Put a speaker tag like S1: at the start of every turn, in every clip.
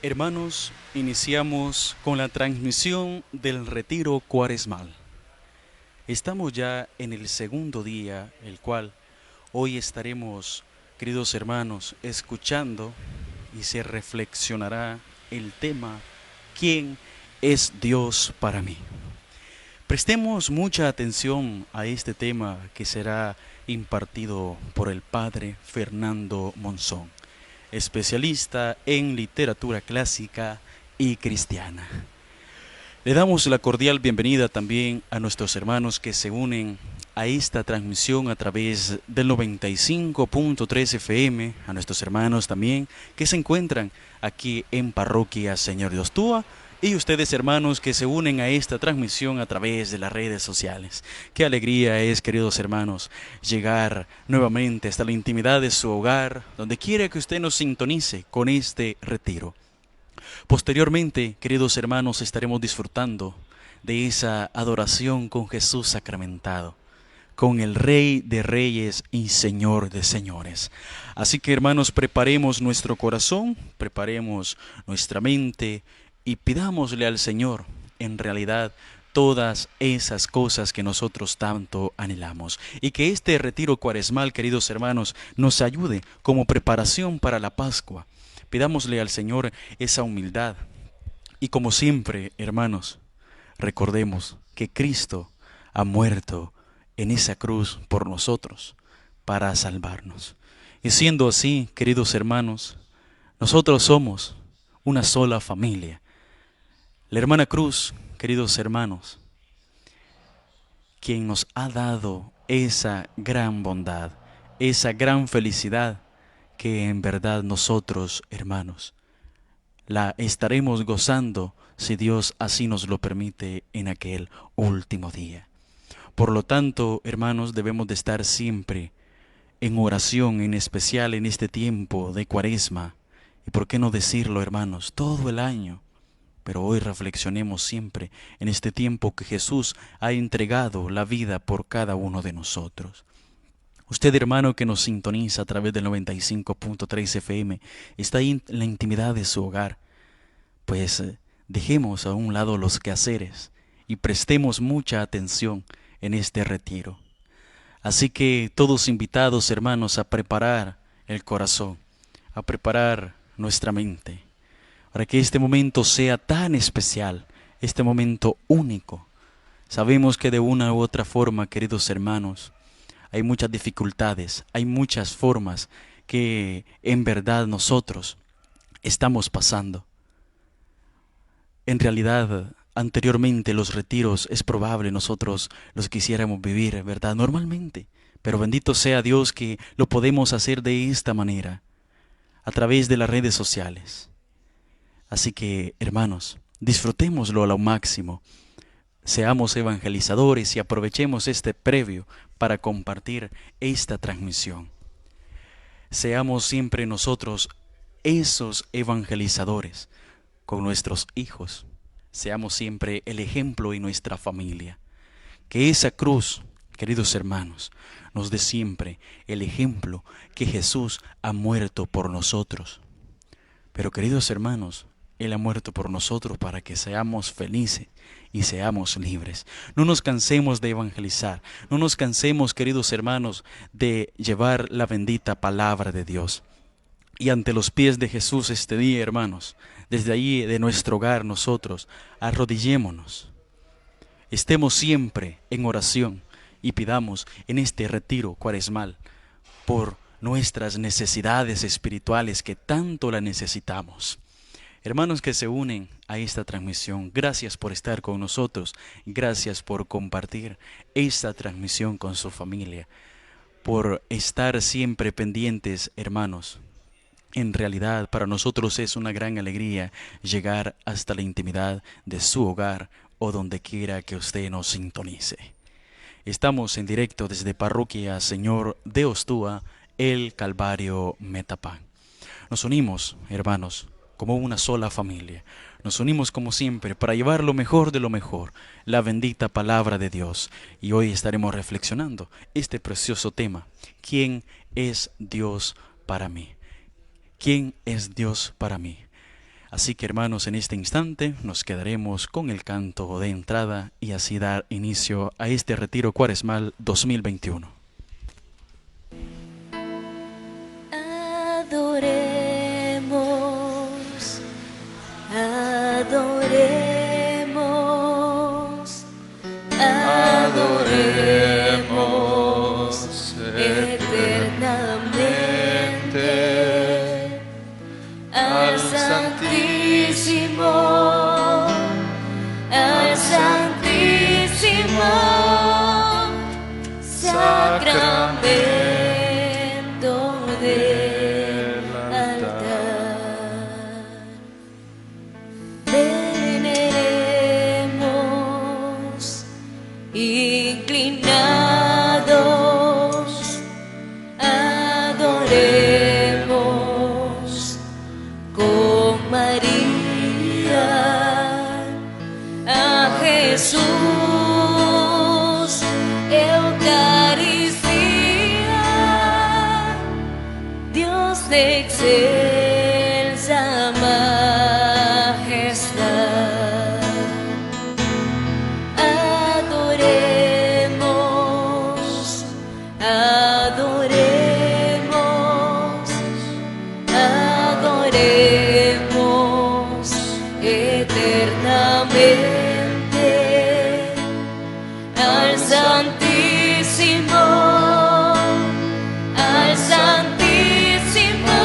S1: Hermanos, iniciamos con la transmisión del retiro cuaresmal. Estamos ya en el segundo día, el cual hoy estaremos, queridos hermanos, escuchando y se reflexionará el tema ¿Quién es Dios para mí? Prestemos mucha atención a este tema que será impartido por el Padre Fernando Monzón, especialista en literatura clásica y cristiana. Le damos la cordial bienvenida también a nuestros hermanos que se unen a esta transmisión a través del 95.3 FM, a nuestros hermanos también que se encuentran aquí en Parroquia Señor de Ostúa, y ustedes hermanos que se unen a esta transmisión a través de las redes sociales. Qué alegría es, queridos hermanos, llegar nuevamente hasta la intimidad de su hogar, donde quiera que usted nos sintonice con este retiro. Posteriormente, queridos hermanos, estaremos disfrutando de esa adoración con Jesús sacramentado, con el Rey de Reyes y Señor de Señores. Así que, hermanos, preparemos nuestro corazón, preparemos nuestra mente y pidámosle al Señor, en realidad, todas esas cosas que nosotros tanto anhelamos. Y que este retiro cuaresmal, queridos hermanos, nos ayude como preparación para la Pascua. Pidámosle al Señor esa humildad. Y como siempre, hermanos, recordemos que Cristo ha muerto en esa cruz por nosotros para salvarnos. Y siendo así, queridos hermanos, nosotros somos una sola familia. La hermana Cruz, queridos hermanos, quien nos ha dado esa gran bondad, esa gran felicidad que en verdad nosotros, hermanos, la estaremos gozando si Dios así nos lo permite en aquel último día. Por lo tanto, hermanos, debemos de estar siempre en oración, en especial en este tiempo de Cuaresma. Y por qué no decirlo, hermanos, todo el año. Pero hoy reflexionemos siempre en este tiempo que Jesús ha entregado la vida por cada uno de nosotros. Usted, hermano, que nos sintoniza a través del 95.3 FM, está ahí en la intimidad de su hogar. Pues dejemos a un lado los quehaceres y prestemos mucha atención en este retiro. Así que todos invitados, hermanos, a preparar el corazón, a preparar nuestra mente, para que este momento sea tan especial, este momento único. Sabemos que de una u otra forma, queridos hermanos, hay muchas dificultades, hay muchas formas que en verdad nosotros estamos pasando. En realidad, anteriormente los retiros es probable nosotros los quisiéramos vivir, ¿verdad? Normalmente. Pero bendito sea Dios que lo podemos hacer de esta manera, a través de las redes sociales. Así que, hermanos, disfrutémoslo a lo máximo. Seamos evangelizadores y aprovechemos este previo para compartir esta transmisión. Seamos siempre nosotros esos evangelizadores con nuestros hijos. Seamos siempre el ejemplo en nuestra familia. Que esa cruz, queridos hermanos, nos dé siempre el ejemplo que Jesús ha muerto por nosotros. Pero queridos hermanos, Él ha muerto por nosotros para que seamos felices y seamos libres. No nos cansemos de evangelizar. No nos cansemos, queridos hermanos, de llevar la bendita palabra de Dios. Y ante los pies de Jesús este día, hermanos, desde allí de nuestro hogar nosotros, arrodillémonos. Estemos siempre en oración y pidamos en este retiro cuaresmal por nuestras necesidades espirituales que tanto la necesitamos. Hermanos que se unen a esta transmisión, gracias por estar con nosotros, gracias por compartir esta transmisión con su familia, por estar siempre pendientes, hermanos. En realidad, para nosotros es una gran alegría llegar hasta la intimidad de su hogar o donde quiera que usted nos sintonice. Estamos en directo desde Parroquia Señor de Ostúa, el Calvario Metapán. Nos unimos, hermanos, como una sola familia. Nos unimos como siempre para llevar lo mejor de lo mejor, la bendita palabra de Dios. Y hoy estaremos reflexionando este precioso tema. ¿Quién es Dios para mí? ¿Quién es Dios para mí? Así que hermanos, en este instante nos quedaremos con el canto de entrada y así dar inicio a este retiro cuaresmal 2021.
S2: Adoremos, adoremos, adoremos eternamente al Santísimo, al Santísimo Sacramento del altar. Veneremos, inclinados, adoremos con María a Jesús, Eucaristía, Dios de excelsa majestad. Adoremos, adoremos, adoremos eternamente al Santísimo, al Santísimo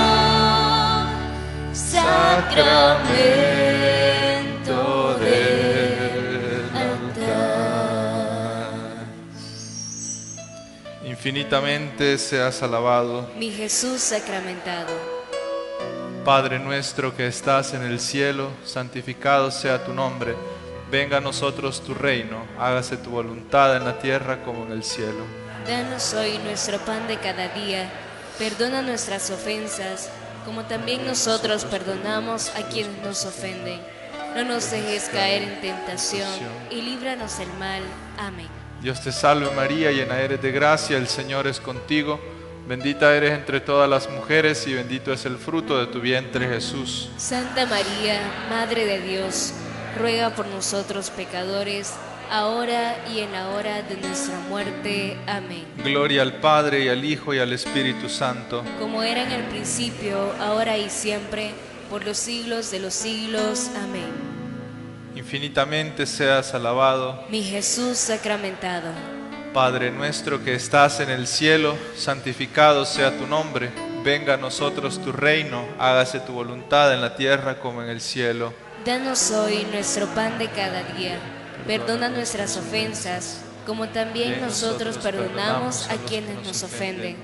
S2: Sacramento del altar.
S3: Infinitamente seas alabado,
S2: Mi Jesús sacramentado.
S3: Padre nuestro que estás en el cielo, santificado sea tu nombre. Venga a nosotros tu reino, hágase tu voluntad en la tierra como en el cielo.
S2: Danos hoy nuestro pan de cada día. Perdona nuestras ofensas, como también nosotros perdonamos a quienes nos ofenden. No nos dejes caer en tentación y líbranos del mal. Amén.
S3: Dios te salve María, llena eres de gracia, el Señor es contigo. Bendita eres entre todas las mujeres y bendito es el fruto de tu vientre Jesús.
S2: Santa María, Madre de Dios, ruega por nosotros pecadores, ahora y en la hora de nuestra muerte. Amén.
S3: Gloria al Padre y al Hijo y al Espíritu Santo.
S2: Como era en el principio, ahora y siempre, por los siglos de los siglos. Amén.
S3: Infinitamente seas alabado,
S2: Mi Jesús sacramentado.
S3: Padre nuestro que estás en el cielo, santificado sea tu nombre. Venga a nosotros tu reino, hágase tu voluntad en la tierra como en el cielo.
S2: Danos hoy nuestro pan de cada día. Perdona nuestras ofensas, como también nosotros perdonamos a quienes nos ofenden.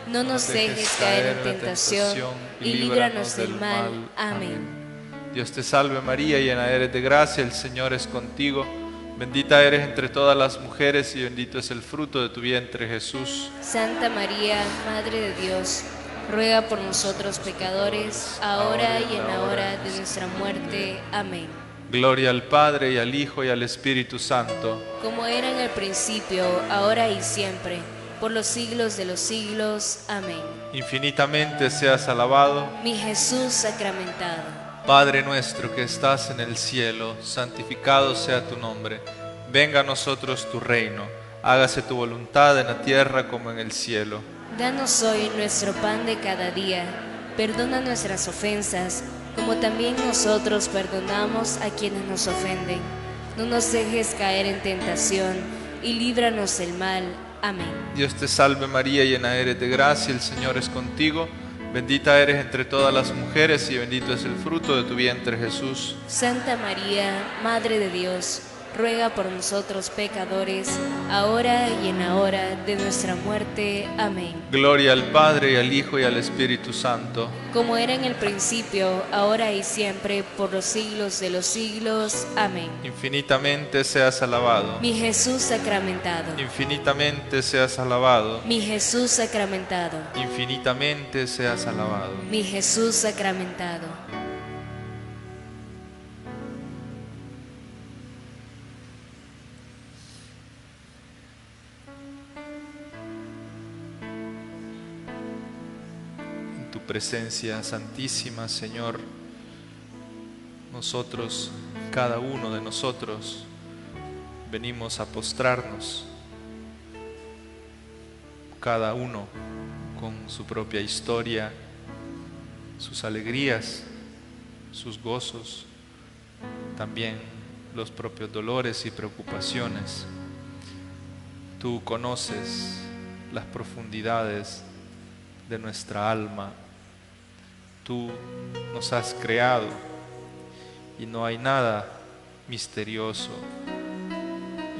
S2: No nos dejes caer en tentación y líbranos del mal. Amén.
S3: Dios te salve María, llena eres de gracia, el Señor es contigo. Bendita eres entre todas las mujeres y bendito es el fruto de tu vientre Jesús.
S2: Santa María, Madre de Dios, ruega por nosotros pecadores, ahora y en la hora de nuestra muerte. Amén.
S3: Gloria al Padre y al Hijo y al Espíritu Santo.
S2: Como era en el principio, ahora y siempre, por los siglos de los siglos. Amén.
S3: Infinitamente seas alabado,
S2: Mi Jesús sacramentado.
S3: Padre nuestro que estás en el cielo, santificado sea tu nombre. Venga a nosotros tu reino, hágase tu voluntad en la tierra como en el cielo.
S2: Danos hoy nuestro pan de cada día. Perdona nuestras ofensas, como también nosotros perdonamos a quienes nos ofenden. No nos dejes caer en tentación y líbranos del mal. Amén.
S3: Dios te salve María, llena eres de gracia, el Señor es contigo. Bendita eres entre todas las mujeres y bendito es el fruto de tu vientre Jesús.
S2: Santa María, Madre de Dios, ruega por nosotros pecadores, ahora y en la hora de nuestra muerte. Amén.
S3: Gloria al Padre y al Hijo y al Espíritu Santo.
S2: Como era en el principio, ahora y siempre, por los siglos de los siglos. Amén.
S3: Infinitamente seas alabado.
S2: Mi Jesús sacramentado.
S3: Infinitamente seas alabado.
S2: Mi Jesús sacramentado.
S3: Infinitamente seas alabado.
S2: Mi Jesús sacramentado.
S3: En tu presencia santísima, Señor, nosotros, cada uno de nosotros, venimos a postrarnos, cada uno con su propia historia, sus alegrías, sus gozos, también los propios dolores y preocupaciones. Tú conoces las profundidades de nuestra alma. Tú nos has creado y no hay nada misterioso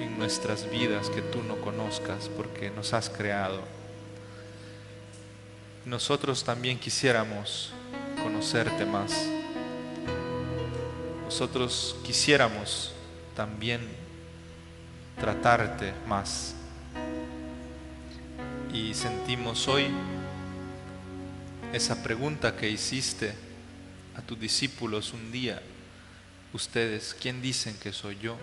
S3: en nuestras vidas que tú no conozcas, porque nos has creado. Nosotros también quisiéramos conocerte más. Nosotros quisiéramos también tratarte más. Y sentimos hoy esa pregunta que hiciste a tus discípulos un día. Ustedes, ¿quién dicen que soy yo?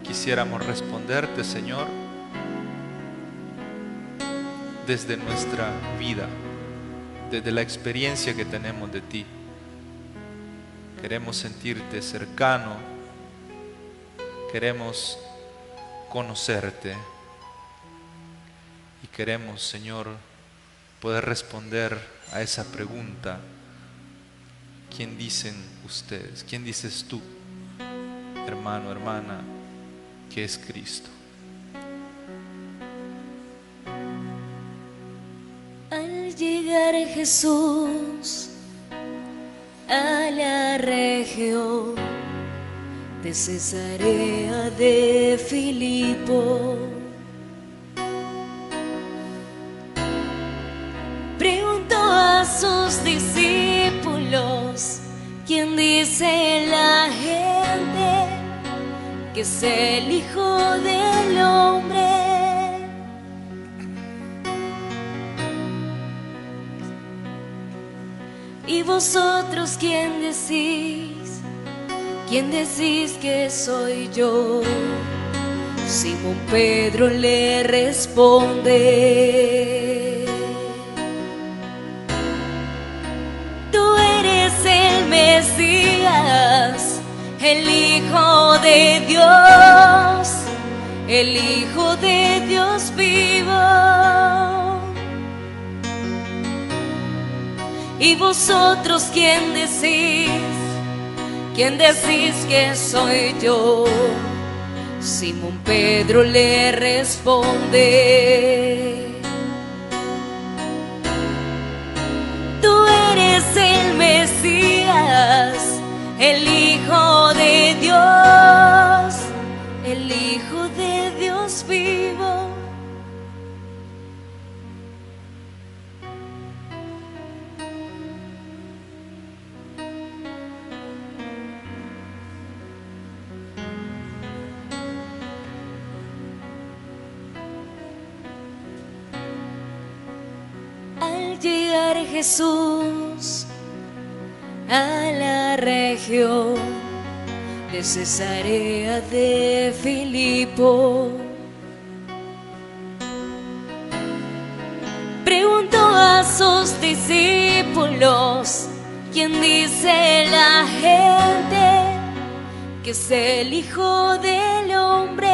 S3: Quisiéramos responderte, Señor, desde nuestra vida, desde la experiencia que tenemos de ti. Queremos sentirte cercano, queremos conocerte y queremos, Señor, poder responder a esa pregunta. ¿Quién dicen ustedes? ¿Quién dices tú, hermano, hermana, que es Cristo?
S2: Al llegar Jesús a la región de Cesarea de Filipo, preguntó a sus discípulos: ¿quién dice la gente que es el Hijo del Hombre? ¿Y vosotros quién decís? ¿Quién decís que soy yo? Simón Pedro le responde: tú eres el Mesías, el Hijo de Dios, el Hijo de Dios vivo. ¿Y vosotros quién decís? ¿Quién decís que soy yo? Simón Pedro le responde: tú eres el Mesías, el Hijo de Dios, el Hijo de Dios vivo. Al llegar Jesús a la región de Cesarea de Filipo, preguntó a sus discípulos: ¿quién dice la gente que es el Hijo del Hombre?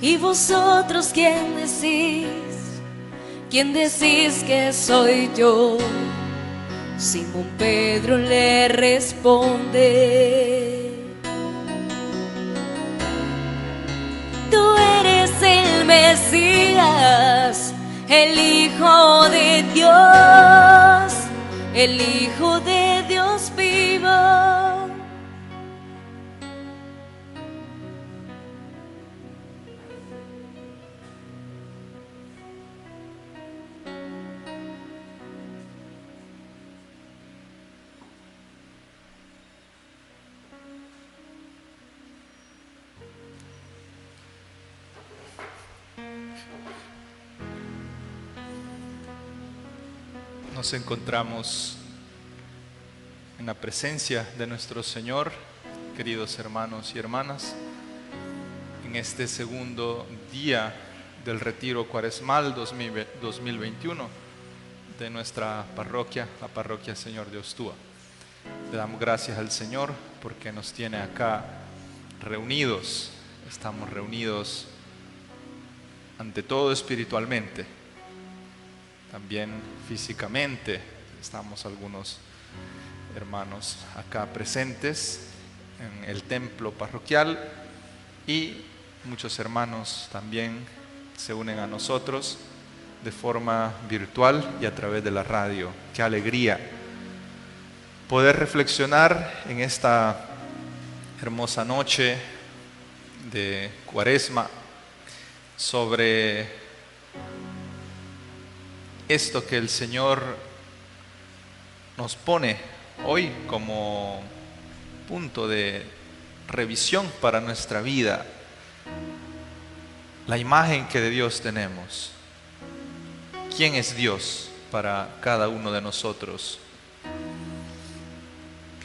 S2: ¿Y vosotros quién decís? ¿Quién decís que soy yo? Simón Pedro le responde: tú eres el Mesías, el Hijo de Dios, el Hijo de Dios vivo.
S3: Nos encontramos en la presencia de nuestro Señor, queridos hermanos y hermanas, en este segundo día del retiro cuaresmal 2021, de nuestra parroquia, la parroquia Señor de Ostúa. Le damos gracias al Señor porque nos tiene acá reunidos. Estamos reunidos ante todo espiritualmente, también físicamente. Estamos algunos hermanos acá presentes en el templo parroquial y muchos hermanos también se unen a nosotros de forma virtual y a través de la radio. Qué alegría poder reflexionar en esta hermosa noche de Cuaresma sobre esto que el Señor nos pone hoy como punto de revisión para nuestra vida, la imagen que de Dios tenemos. ¿Quién es Dios para cada uno de nosotros?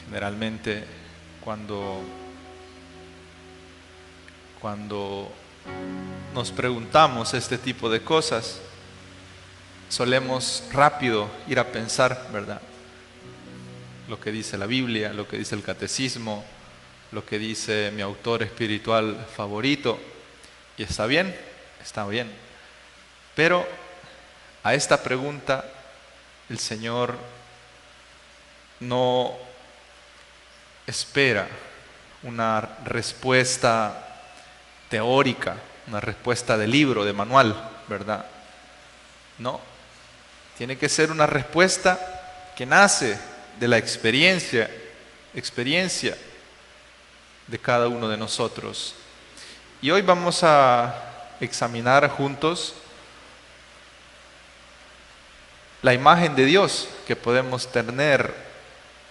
S3: Generalmente cuando nos preguntamos este tipo de cosas, solemos rápido ir a pensar, ¿verdad? Lo que dice la Biblia, lo que dice el catecismo, lo que dice mi autor espiritual favorito. Y está bien. Pero a esta pregunta el Señor no espera una respuesta teórica, una respuesta de libro, de manual, ¿verdad? No, tiene que ser una respuesta que nace de la experiencia de cada uno de nosotros. Y hoy vamos a examinar juntos la imagen de Dios que podemos tener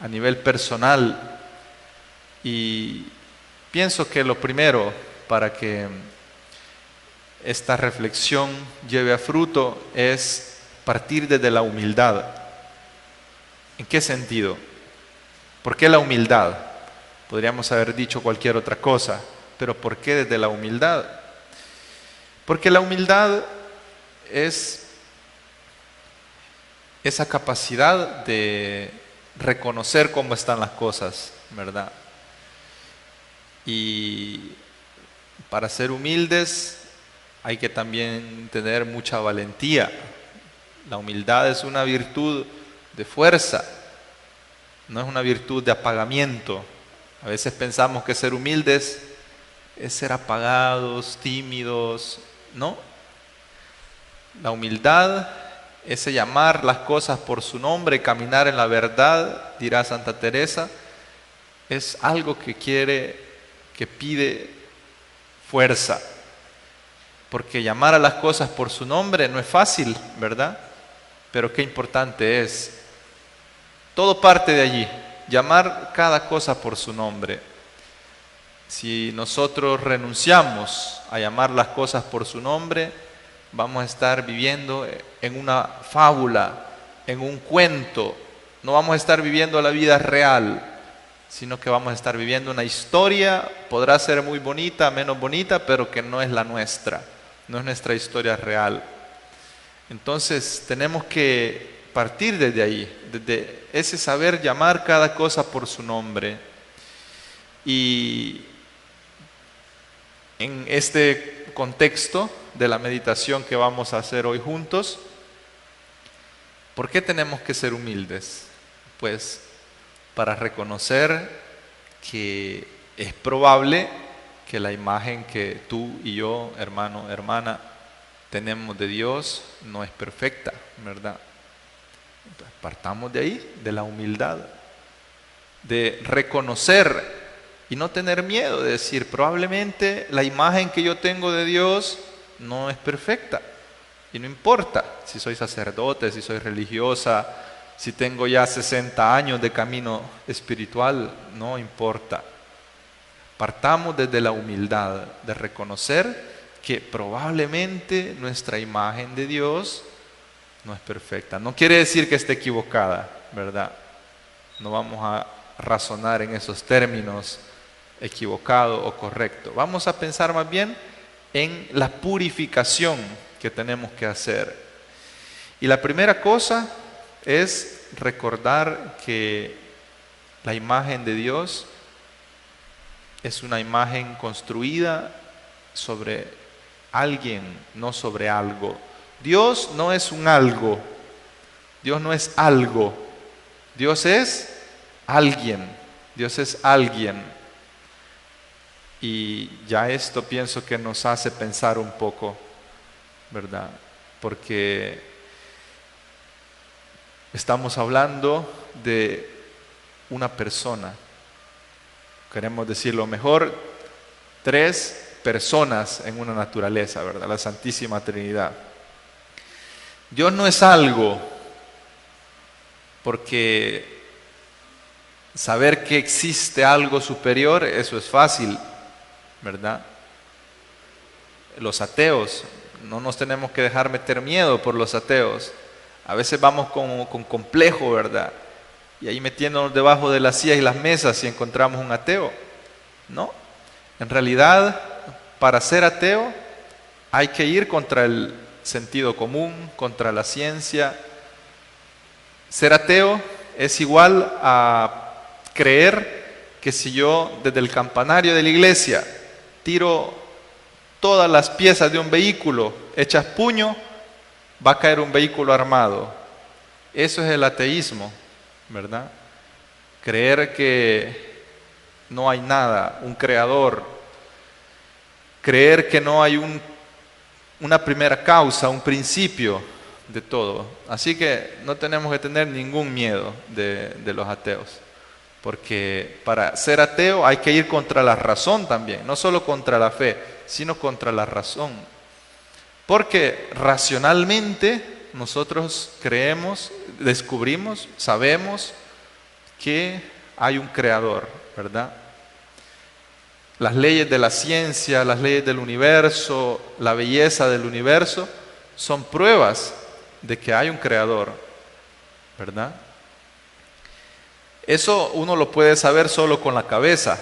S3: a nivel personal. Y pienso que lo primero para que esta reflexión lleve a fruto es partir desde la humildad. ¿En qué sentido? ¿Por qué la humildad? Podríamos haber dicho cualquier otra cosa, pero ¿por qué desde la humildad? Porque la humildad es esa capacidad de reconocer cómo están las cosas, ¿verdad? Y para ser humildes hay que también tener mucha valentía. La humildad es una virtud de fuerza, no es una virtud de apagamiento. A veces pensamos que ser humildes es ser apagados, tímidos. No. La humildad es llamar las cosas por su nombre, caminar en la verdad, dirá Santa Teresa. Es algo que pide fuerza. Porque llamar a las cosas por su nombre no es fácil, ¿verdad? Pero qué importante es. Todo parte de allí, llamar cada cosa por su nombre. Si nosotros renunciamos a llamar las cosas por su nombre, vamos a estar viviendo en una fábula, en un cuento. No vamos a estar viviendo la vida real, sino que vamos a estar viviendo una historia. Podrá ser muy bonita, menos bonita, pero que no es la nuestra, no es nuestra historia real. Entonces tenemos que partir desde ahí, desde ese saber llamar cada cosa por su nombre. Y en este contexto de la meditación que vamos a hacer hoy juntos, ¿por qué tenemos que ser humildes? Pues para reconocer que es probable que la imagen que tú y yo, hermano, hermana, tenemos de Dios no es perfecta, ¿verdad? Entonces, partamos de ahí, de la humildad, de reconocer y no tener miedo de decir, probablemente la imagen que yo tengo de Dios no es perfecta. Y no importa si soy sacerdote, si soy religiosa, si tengo ya 60 años de camino espiritual, no importa. Partamos desde la humildad de reconocer que probablemente nuestra imagen de Dios no es perfecta. No quiere decir que esté equivocada, ¿verdad? No vamos a razonar en esos términos, equivocado o correcto. Vamos a pensar más bien en la purificación que tenemos que hacer. Y la primera cosa es recordar que la imagen de Dios es una imagen construida sobre alguien, no sobre algo. Dios no es un algo, Dios no es algo, Dios es alguien, Dios es alguien. Y ya esto pienso que nos hace pensar un poco, ¿verdad? Porque estamos hablando de una persona, queremos decirlo mejor, 3 personas en una naturaleza, ¿verdad? La Santísima Trinidad. Dios no es algo, porque saber que existe algo superior, eso es fácil, ¿verdad? Los ateos, no nos tenemos que dejar meter miedo por los ateos. A veces vamos con complejo, ¿verdad? Y ahí metiéndonos debajo de las sillas y las mesas y encontramos un ateo. No, en realidad, para ser ateo hay que ir contra el sentido común, contra la ciencia. Ser ateo es igual a creer que si yo desde el campanario de la iglesia tiro todas las piezas de un vehículo hechas puño, va a caer un vehículo armado. Eso es el ateísmo, ¿verdad? Creer que no hay nada, un creador. Creer que no hay una primera causa, un principio de todo. Así que no tenemos que tener ningún miedo de los ateos. Porque para ser ateo hay que ir contra la razón también, no solo contra la fe, sino contra la razón. Porque racionalmente nosotros creemos, descubrimos, sabemos que hay un creador, ¿verdad? Las leyes de la ciencia, las leyes del universo, la belleza del universo, son pruebas de que hay un creador, ¿verdad? Eso uno lo puede saber solo con la cabeza.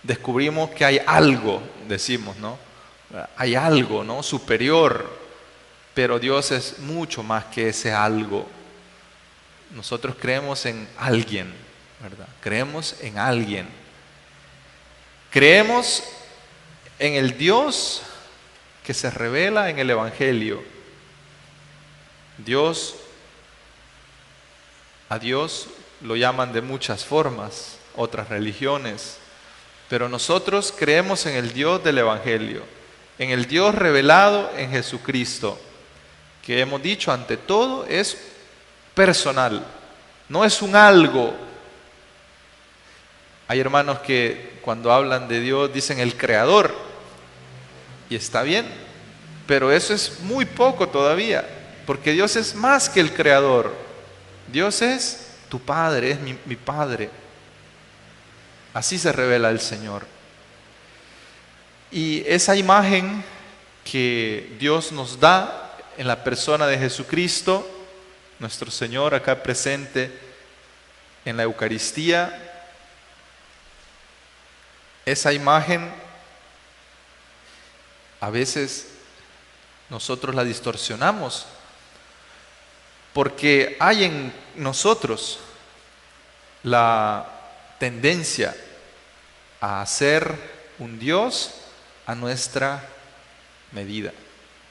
S3: Descubrimos que hay algo, decimos, ¿no? Hay algo, ¿no? Superior, pero Dios es mucho más que ese algo. Nosotros creemos en alguien, ¿verdad? Creemos en alguien. Creemos en el Dios que se revela en el Evangelio. A Dios lo llaman de muchas formas, otras religiones, pero nosotros creemos en el Dios del Evangelio, en el Dios revelado en Jesucristo, que hemos dicho ante todo es personal, no es un algo. Hay hermanos que cuando hablan de Dios dicen el creador, y está bien, pero eso es muy poco todavía, porque Dios es más que el creador. Dios es tu Padre, es mi Padre. Así se revela el Señor. Y esa imagen que Dios nos da en la persona de Jesucristo, nuestro Señor acá presente en la Eucaristía, esa imagen a veces nosotros la distorsionamos porque hay en nosotros la tendencia a hacer un Dios a nuestra medida.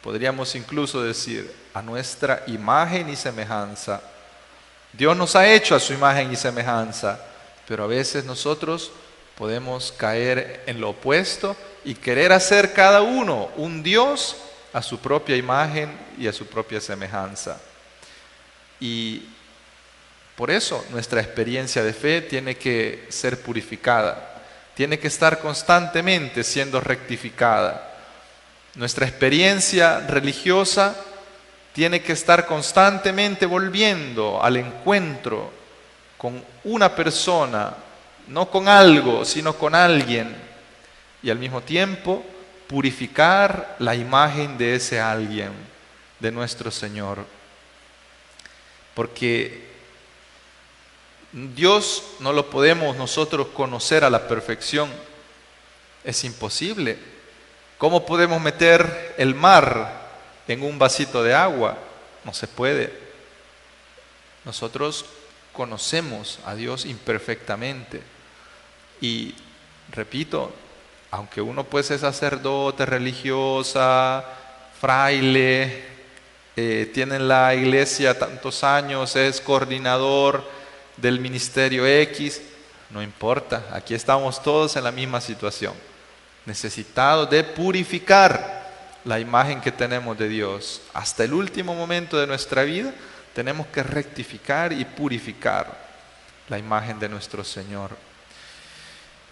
S3: Podríamos incluso decir a nuestra imagen y semejanza. Dios nos ha hecho a su imagen y semejanza, pero a veces nosotros podemos caer en lo opuesto y querer hacer cada uno un Dios a su propia imagen y a su propia semejanza. Y por eso nuestra experiencia de fe tiene que ser purificada, tiene que estar constantemente siendo rectificada. Nuestra experiencia religiosa tiene que estar constantemente volviendo al encuentro con una persona, no con algo, sino con alguien, y al mismo tiempo purificar la imagen de ese alguien, de nuestro Señor. Porque Dios no lo podemos nosotros conocer a la perfección, es imposible. ¿Cómo podemos meter el mar en un vasito de agua? No se puede. Nosotros conocemos a Dios imperfectamente. Y repito, aunque uno pues es sacerdote, religiosa, fraile, tiene en la iglesia tantos años, es coordinador del ministerio X, no importa, aquí estamos todos en la misma situación, necesitados de purificar la imagen que tenemos de Dios. Hasta el último momento de nuestra vida tenemos que rectificar y purificar la imagen de nuestro Señor.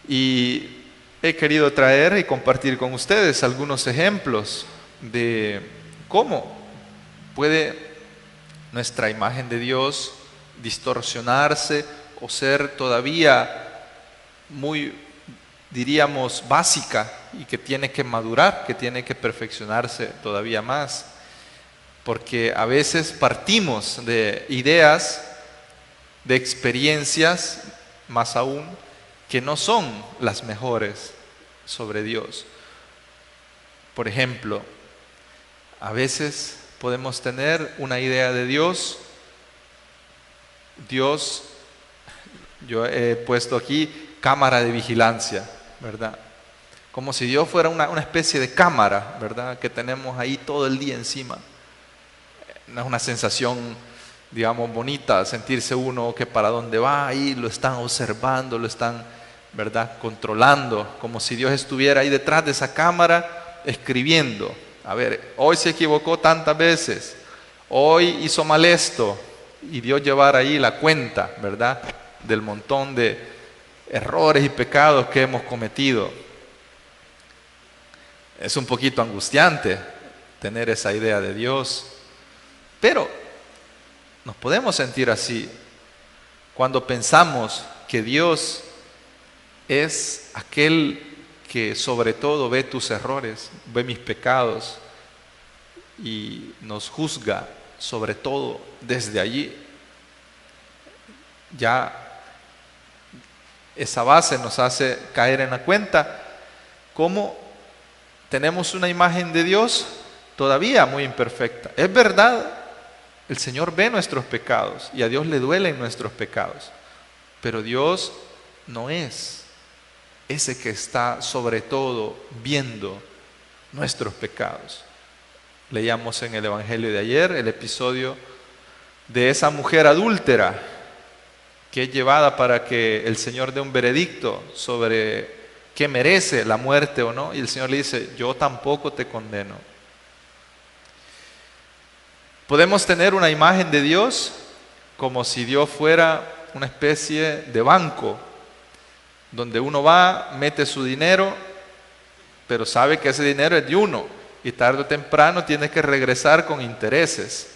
S3: Y he querido traer y compartir con ustedes algunos ejemplos de cómo puede nuestra imagen de Dios distorsionarse o ser todavía muy, diríamos, básica y que tiene que madurar, que tiene que perfeccionarse todavía más. Porque a veces partimos de ideas, de experiencias, más aún, que no son las mejores sobre Dios. Por ejemplo, a veces podemos tener una idea de Dios. Dios, yo he puesto aquí cámara de vigilancia, ¿verdad? Como si Dios fuera una especie de cámara, ¿verdad? Que tenemos ahí todo el día encima. No es una sensación, digamos, bonita, sentirse uno que para dónde va ahí, lo están observando, lo están, ¿verdad?, controlando, como si Dios estuviera ahí detrás de esa cámara escribiendo. A ver, hoy se equivocó tantas veces, hoy hizo mal esto, y Dios llevar ahí la cuenta, ¿verdad?, del montón de errores y pecados que hemos cometido. Es un poquito angustiante tener esa idea de Dios, pero nos podemos sentir así cuando pensamos que Dios es aquel que sobre todo ve tus errores, ve mis pecados y nos juzga sobre todo desde allí. Ya esa base nos hace caer en la cuenta cómo tenemos una imagen de Dios todavía muy imperfecta. Es verdad, el Señor ve nuestros pecados y a Dios le duelen nuestros pecados, pero Dios no es ese que está sobre todo viendo nuestros pecados. Leíamos en el Evangelio de ayer el episodio de esa mujer adúltera que es llevada para que el Señor dé un veredicto sobre qué merece la muerte o no, y el Señor le dice: yo tampoco te condeno. Podemos tener una imagen de Dios como si Dios fuera una especie de banco donde uno va, mete su dinero, pero sabe que ese dinero es de uno y tarde o temprano tiene que regresar con intereses.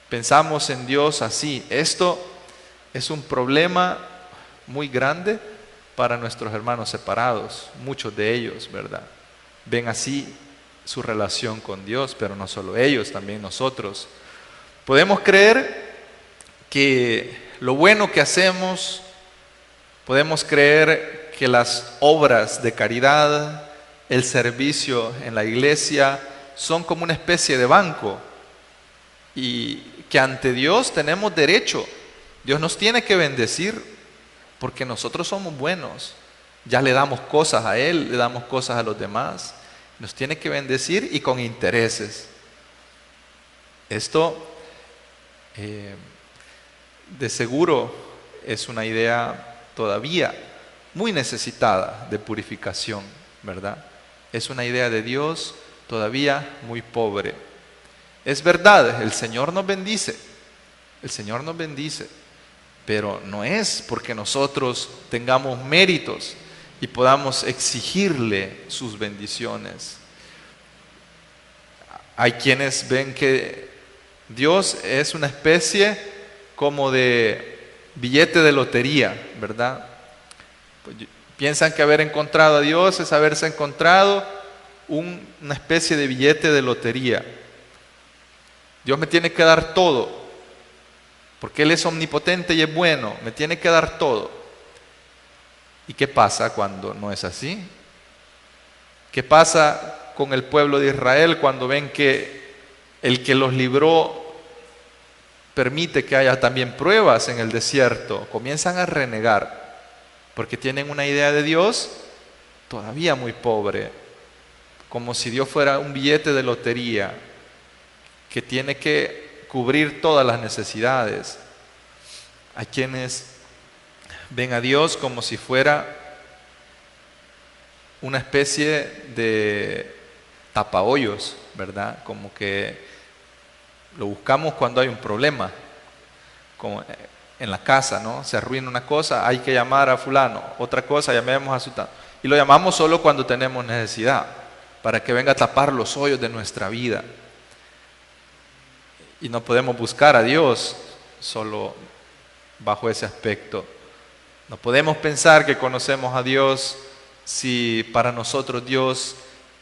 S3: Pensamos en Dios así. Esto es un problema muy grande para nuestros hermanos separados, muchos de ellos, ¿verdad? Ven así su relación con Dios, pero no solo ellos, también nosotros. Podemos creer que lo bueno que hacemos, podemos creer que las obras de caridad, el servicio en la iglesia, son como una especie de banco y que ante Dios tenemos derecho. Dios nos tiene que bendecir porque nosotros somos buenos. Ya le damos cosas a Él, le damos cosas a los demás. Nos tiene que bendecir y con intereses. Esto de seguro es una idea todavía muy necesitada de purificación, ¿verdad? Es una idea de Dios todavía muy pobre. Es verdad, el Señor nos bendice, pero no es porque nosotros tengamos méritos y podamos exigirle sus bendiciones. Hay quienes ven que Dios es una especie como de billete de lotería, ¿verdad? Pues piensan que haber encontrado a Dios es haberse encontrado una especie de billete de lotería. Dios me tiene que dar todo, porque Él es omnipotente y es bueno, me tiene que dar todo. ¿Y qué pasa cuando no es así? ¿Qué pasa con el pueblo de Israel cuando ven que el que los libró permite que haya también pruebas en el desierto, comienzan a renegar, porque tienen una idea de Dios todavía muy pobre, como si Dios fuera un billete de lotería que tiene que cubrir todas las necesidades. Hay quienes ven a Dios como si fuera una especie de tapahoyos, ¿verdad? Como que lo buscamos cuando hay un problema, como en la casa, ¿no? Se arruina una cosa, hay que llamar a fulano, otra cosa, llamemos a sultano. Y lo llamamos solo cuando tenemos necesidad, para que venga a tapar los hoyos de nuestra vida. Y no podemos buscar a Dios solo bajo ese aspecto. No podemos pensar que conocemos a Dios si para nosotros Dios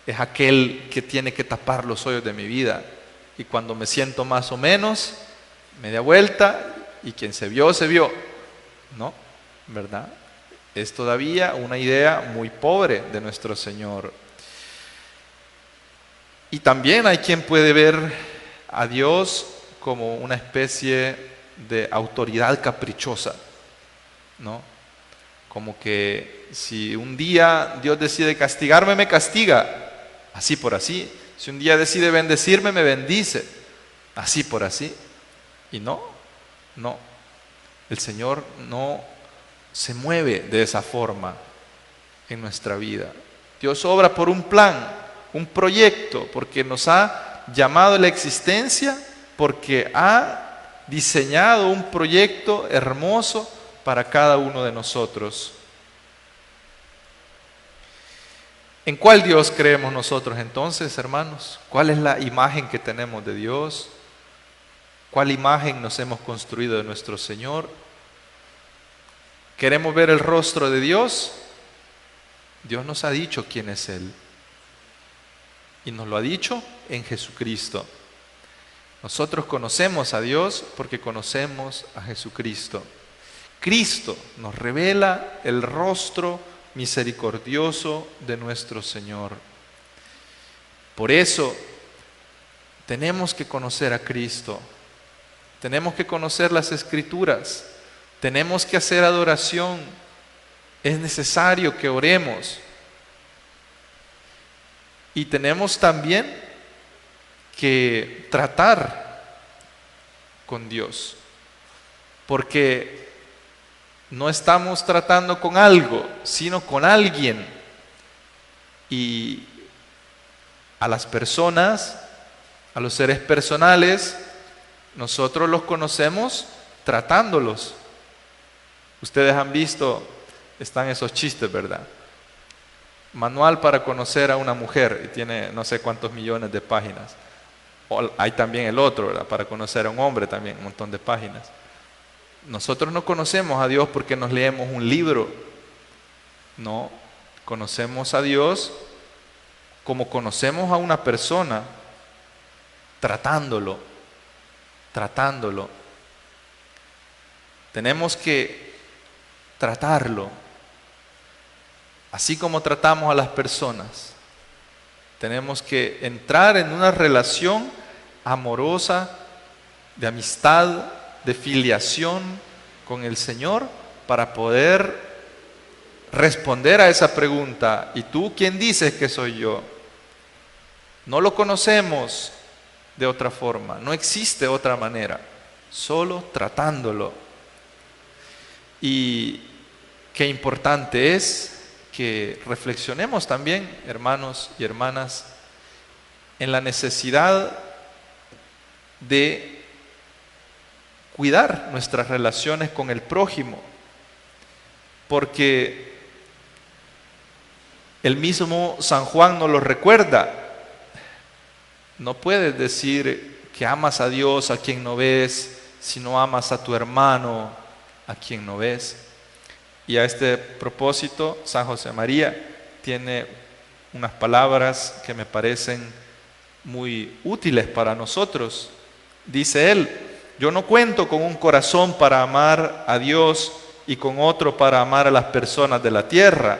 S3: es aquel que tiene que tapar los hoyos de mi vida. Y cuando me siento más o menos, media vuelta, y quien se vio, se vio. No, ¿verdad? Es todavía una idea muy pobre de nuestro Señor. Y también hay quien puede ver a Dios como una especie de autoridad caprichosa, ¿no? Como que si un día Dios decide castigarme, me castiga, así por así. Si un día decide bendecirme, me bendice, así por así. Y no, el Señor no se mueve de esa forma en nuestra vida. Dios obra por un plan, un proyecto, porque nos ha llamado a la existencia, porque ha diseñado un proyecto hermoso para cada uno de nosotros. ¿En cuál Dios creemos nosotros entonces, hermanos? ¿Cuál es la imagen que tenemos de Dios? ¿Cuál imagen nos hemos construido de nuestro Señor? ¿Queremos ver el rostro de Dios? Dios nos ha dicho quién es Él. Y nos lo ha dicho en Jesucristo. Nosotros conocemos a Dios porque conocemos a Jesucristo. Cristo nos revela el rostro misericordioso de nuestro Señor. Por eso tenemos que conocer a Cristo. Tenemos que conocer las Escrituras. Tenemos que hacer adoración. Es necesario que oremos. Y tenemos también que tratar con Dios, porque no estamos tratando con algo, sino con alguien. Y a las personas, a los seres personales, nosotros los conocemos tratándolos. Ustedes han visto, están esos chistes, ¿verdad? Manual para conocer a una mujer, y tiene no sé cuántos millones de páginas. O hay también el otro, ¿verdad? Para conocer a un hombre también, un montón de páginas. Nosotros no conocemos a Dios porque nos leemos un libro. No, conocemos a Dios como conocemos a una persona, tratándolo. Tenemos que tratarlo, así como tratamos a las personas. Tenemos que entrar en una relación amorosa, de amistad, de filiación con el Señor para poder responder a esa pregunta. ¿Y tú quién dices que soy yo? No lo conocemos de otra forma, no existe otra manera, solo tratándolo. Y qué importante es que reflexionemos también, hermanos y hermanas, en la necesidad de cuidar nuestras relaciones con el prójimo, porque el mismo San Juan nos lo recuerda. No puedes decir que amas a Dios a quien no ves, si no amas a tu hermano a quien no ves. Y a este propósito, San José María tiene unas palabras que me parecen muy útiles para nosotros. Dice él: yo no cuento con un corazón para amar a Dios y con otro para amar a las personas de la tierra.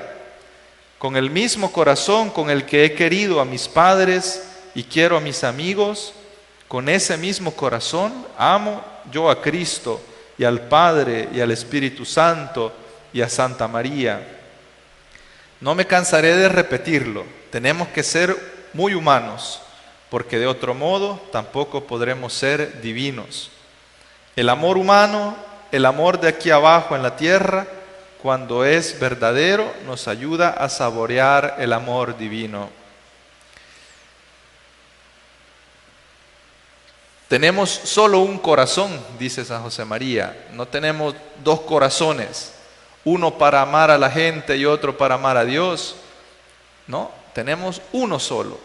S3: Con el mismo corazón con el que he querido a mis padres y quiero a mis amigos, con ese mismo corazón amo yo a Cristo y al Padre y al Espíritu Santo y a Santa María. No me cansaré de repetirlo, tenemos que ser muy humanos, porque de otro modo tampoco podremos ser divinos. El amor humano, el amor de aquí abajo en la tierra, cuando es verdadero, nos ayuda a saborear el amor divino. Tenemos solo un corazón, dice San José María, no tenemos dos corazones, uno para amar a la gente y otro para amar a Dios. No, tenemos uno solo.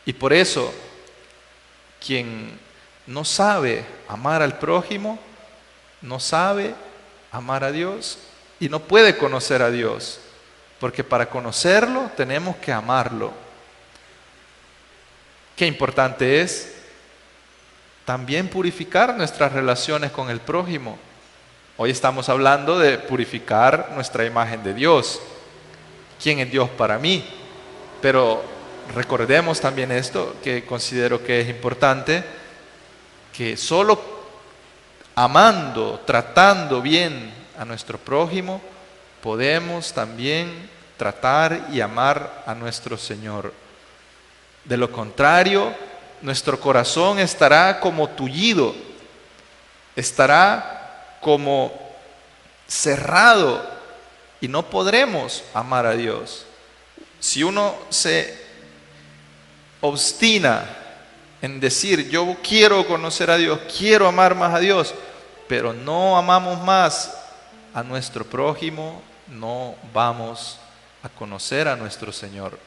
S3: Y por eso, quien no sabe amar al prójimo, no sabe amar a Dios y no puede conocer a Dios, porque para conocerlo tenemos que amarlo. Qué importante es también purificar nuestras relaciones con el prójimo. Hoy estamos hablando de purificar nuestra imagen de Dios. ¿Quién es Dios para mí? Pero recordemos también esto, que considero que es importante, que solo amando, tratando bien a nuestro prójimo, podemos también tratar y amar a nuestro Señor. De lo contrario, nuestro corazón estará como tullido, estará como cerrado y no podremos amar a Dios. Si uno se obstina en decir, yo quiero conocer a Dios, quiero amar más a Dios, pero no amamos más a nuestro prójimo, no vamos a conocer a nuestro Señor.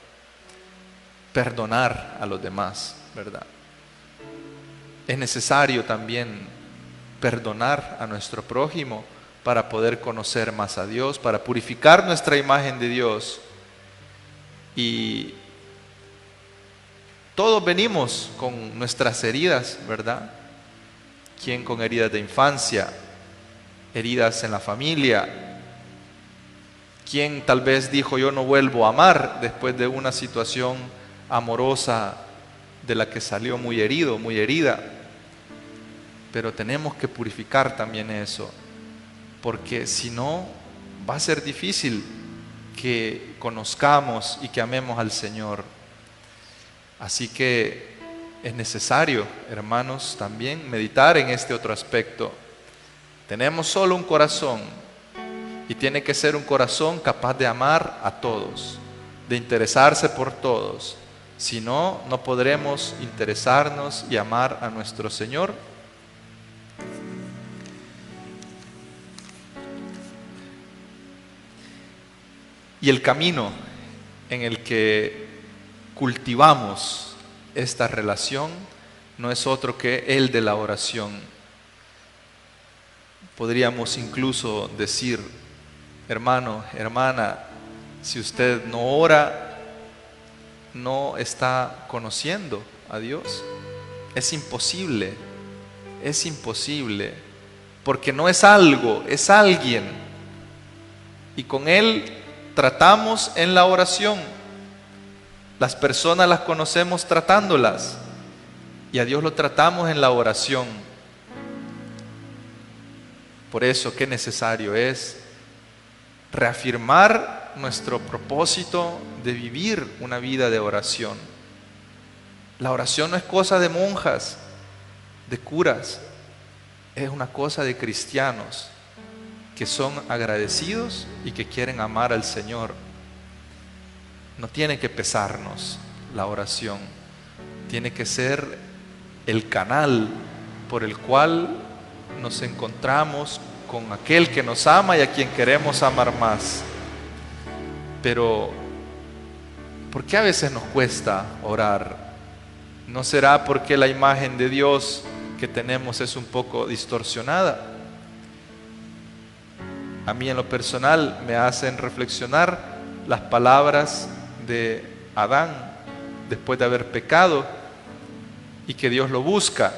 S3: Perdonar a los demás, ¿verdad? Es necesario también perdonar a nuestro prójimo para poder conocer más a Dios, para purificar nuestra imagen de Dios. Y todos venimos con nuestras heridas, ¿verdad? ¿Quién con heridas de infancia? Heridas en la familia. ¿Quién tal vez dijo yo no vuelvo a amar después de una situación amorosa de la que salió muy herido, muy herida? Pero tenemos que purificar también eso, porque si no va a ser difícil que conozcamos y que amemos al Señor. Así que es necesario, hermanos, también meditar en este otro aspecto. Tenemos solo un corazón y tiene que ser un corazón capaz de amar a todos, de interesarse por todos. Si no, no podremos interesarnos y amar a nuestro Señor. Y el camino en el que cultivamos esta relación no es otro que el de la oración. Podríamos incluso decir, hermano, hermana, si usted no ora, no está conociendo a Dios. Es imposible, porque no es algo, es alguien. Y con Él tratamos en la oración. Las personas las conocemos tratándolas y a Dios lo tratamos en la oración. Por eso, qué necesario es reafirmar nuestro propósito de vivir una vida de oración. La oración no es cosa de monjas, de curas, es una cosa de cristianos que son agradecidos y que quieren amar al Señor. No tiene que pesarnos la oración, tiene que ser el canal por el cual nos encontramos con aquel que nos ama y a quien queremos amar más. Pero, ¿por qué a veces nos cuesta orar? ¿No será porque la imagen de Dios que tenemos es un poco distorsionada? A mí en lo personal me hacen reflexionar las palabras de Adán después de haber pecado y que Dios lo busca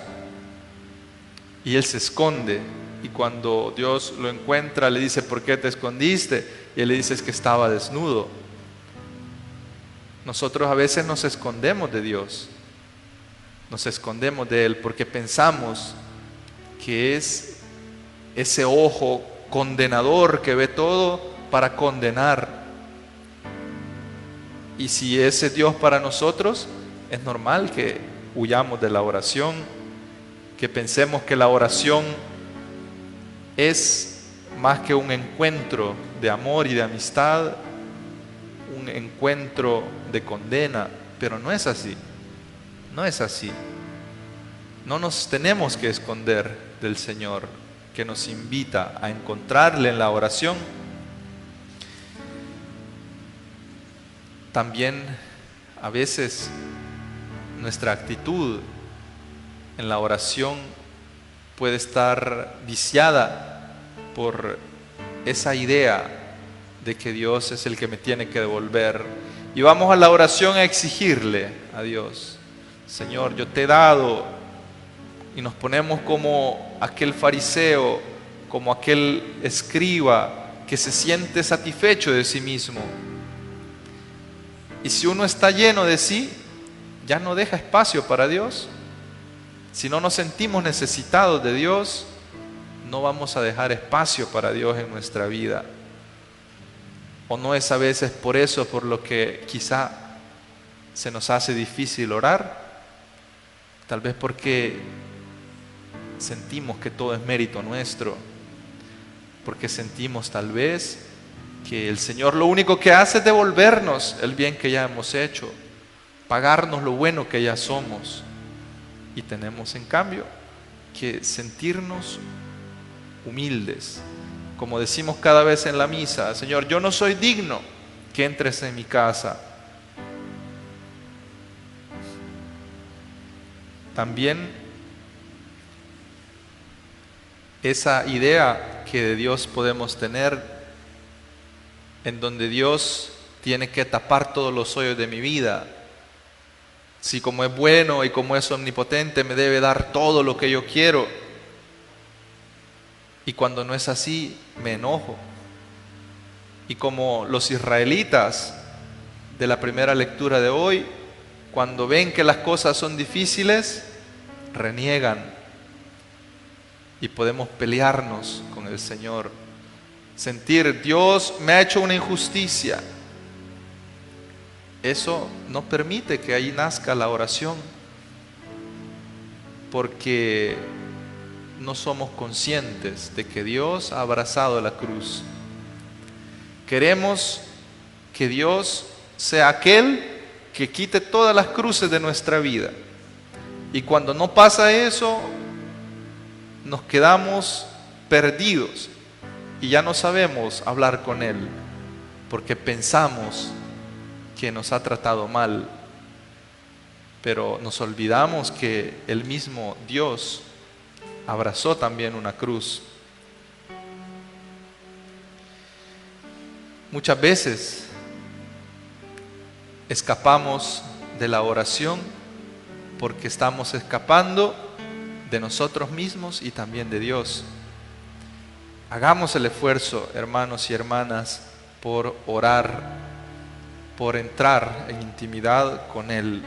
S3: y él se esconde, y cuando Dios lo encuentra le dice, ¿por qué te escondiste? Y él le dice, es que estaba desnudo. Nosotros a veces nos escondemos de Dios, nos escondemos de Él porque pensamos que es ese ojo condenador que ve todo para condenar. Y si ese es Dios para nosotros, es normal que huyamos de la oración, que pensemos que la oración es más que un encuentro de amor y de amistad, un encuentro de condena, pero no es así, no es así. No nos tenemos que esconder del Señor, que nos invita a encontrarle en la oración. También a veces nuestra actitud en la oración puede estar viciada por esa idea de que Dios es el que me tiene que devolver. Y vamos a la oración a exigirle a Dios: Señor, yo te he dado. Y nos ponemos como aquel fariseo, como aquel escriba que se siente satisfecho de sí mismo. Y si uno está lleno de sí, ya no deja espacio para Dios. Si no nos sentimos necesitados de Dios, no vamos a dejar espacio para Dios en nuestra vida. O no es a veces por eso por lo que quizá se nos hace difícil orar. Tal vez porque sentimos que todo es mérito nuestro, porque sentimos tal vez que el Señor lo único que hace es devolvernos el bien que ya hemos hecho, pagarnos lo bueno que ya somos, y tenemos en cambio que sentirnos humildes, como decimos cada vez en la misa: Señor, yo no soy digno que entres en mi casa. También esa idea que de Dios podemos tener, en donde Dios tiene que tapar todos los hoyos de mi vida. Si como es bueno y como es omnipotente me debe dar todo lo que yo quiero, y cuando no es así me enojo. Y como los israelitas de la primera lectura de hoy, cuando ven que las cosas son difíciles, reniegan. Y podemos pelearnos con el Señor, sentir: Dios me ha hecho una injusticia. Eso no permite que ahí nazca la oración, porque no somos conscientes de que Dios ha abrazado la cruz. Queremos que Dios sea aquel que quite todas las cruces de nuestra vida, y cuando no pasa eso, nos quedamos perdidos y ya no sabemos hablar con Él, porque pensamos que nos ha tratado mal, pero nos olvidamos que el mismo Dios abrazó también una cruz. Muchas veces escapamos de la oración porque estamos escapando de nosotros mismos y también de Dios. Hagamos el esfuerzo, hermanos y hermanas, por orar, por entrar en intimidad con Él.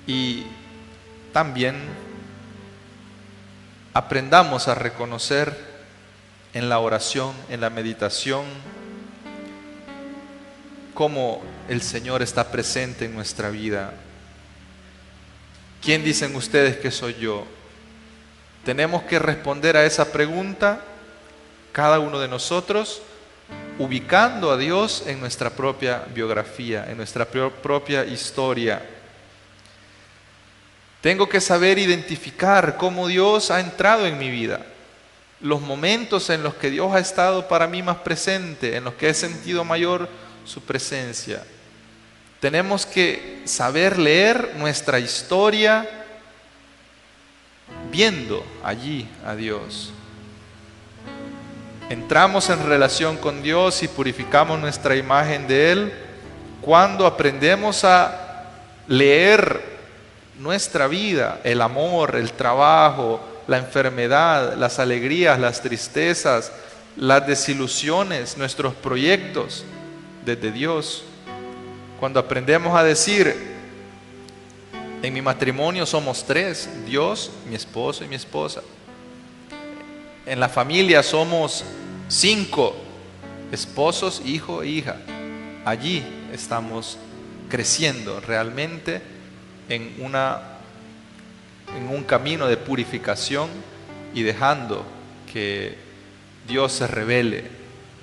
S3: Y también aprendamos a reconocer en la oración, en la meditación, cómo el Señor está presente en nuestra vida. ¿Quién dicen ustedes que soy yo? Tenemos que responder a esa pregunta, cada uno de nosotros, ubicando a Dios en nuestra propia biografía, en nuestra propia historia. Tengo que saber identificar cómo Dios ha entrado en mi vida, los momentos en los que Dios ha estado para mí más presente, en los que he sentido mayor su presencia. Tenemos que saber leer nuestra historia viendo allí a Dios. Entramos en relación con Dios y purificamos nuestra imagen de Él cuando aprendemos a leer nuestra vida, el amor, el trabajo, la enfermedad, las alegrías, las tristezas, las desilusiones, nuestros proyectos desde Dios. Cuando aprendemos a decir: En mi matrimonio somos 3, Dios, mi esposo y mi esposa. En la familia somos 5, esposos, hijo e hija. Allí estamos creciendo realmente en un camino de purificación y dejando que Dios se revele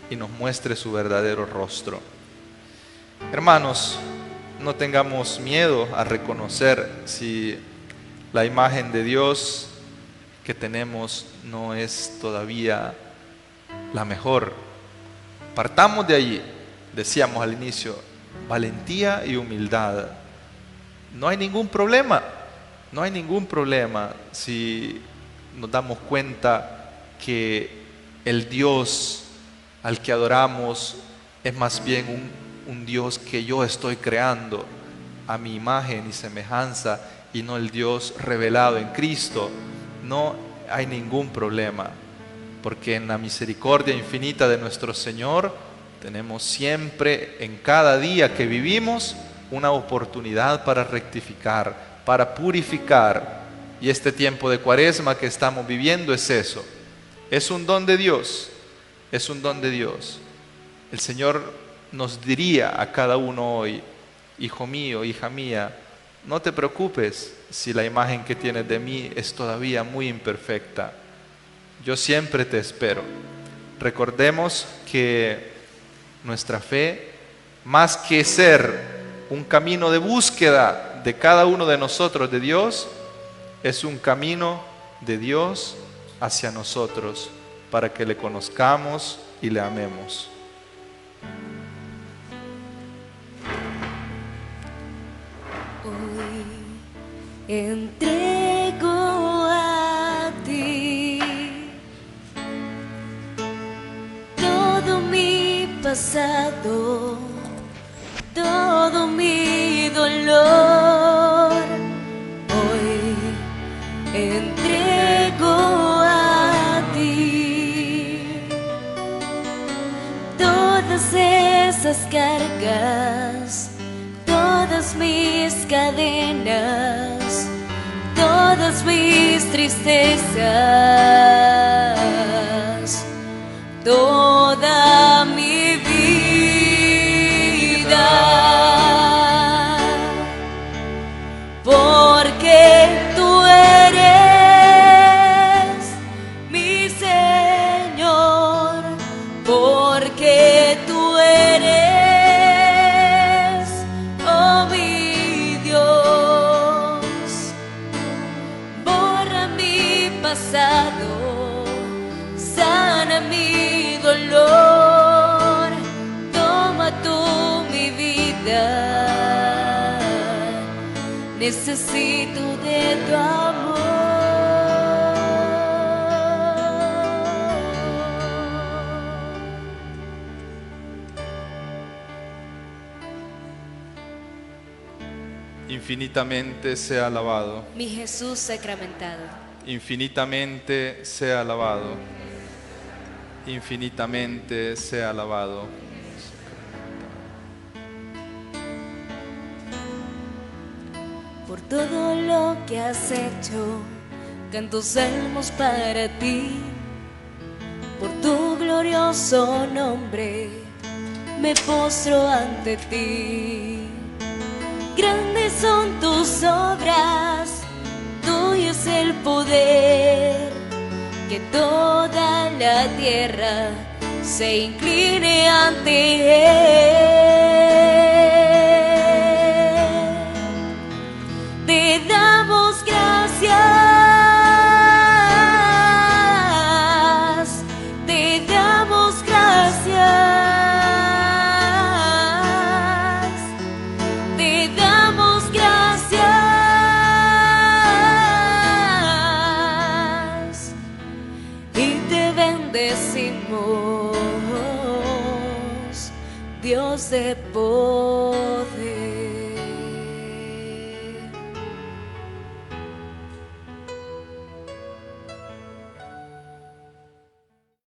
S3: y nos muestre su verdadero rostro. Hermanos, no tengamos miedo a reconocer si la imagen de Dios que tenemos no es todavía la mejor. Partamos de allí. Decíamos al inicio, valentía y humildad. No hay ningún problema. No hay ningún problema si nos damos cuenta que el Dios al que adoramos es más bien un Dios que yo estoy creando a mi imagen y semejanza y no el Dios revelado en Cristo. No hay ningún problema, porque en la misericordia infinita de nuestro Señor tenemos siempre, en cada día que vivimos, una oportunidad para rectificar, para purificar. Y este tiempo de Cuaresma que estamos viviendo es eso. Es un don de Dios, es un don de Dios. El Señor nos diría a cada uno hoy, hijo mío, hija mía, no te preocupes si la imagen que tienes de mí es todavía muy imperfecta. Yo siempre te espero. Recordemos que nuestra fe, más que ser un camino de búsqueda de cada uno de nosotros de Dios, es un camino de Dios hacia nosotros para que le conozcamos y le amemos.
S2: Hoy entrego a ti todo mi pasado, todo mi dolor. Hoy entrego a ti todas esas cargas, todas mis cadenas, todas mis tristezas, toda mi vida, porque tú eres mi Señor, porque tú eres, oh mi Dios. Borra mi pasado, sana mi dolor, toma tú mi vida, necesito de tu amor.
S3: Infinitamente sea alabado,
S2: Mi Jesús sacramentado,
S3: infinitamente sea alabado, infinitamente sea alabado.
S2: por todo lo que has hecho, canto salmos para ti. Por tu glorioso nombre me postro ante ti. Grandes son tus obras, tuyo es el poder, que toda la tierra se incline ante él. Te damos gracias, te damos gracias. Dios de poder.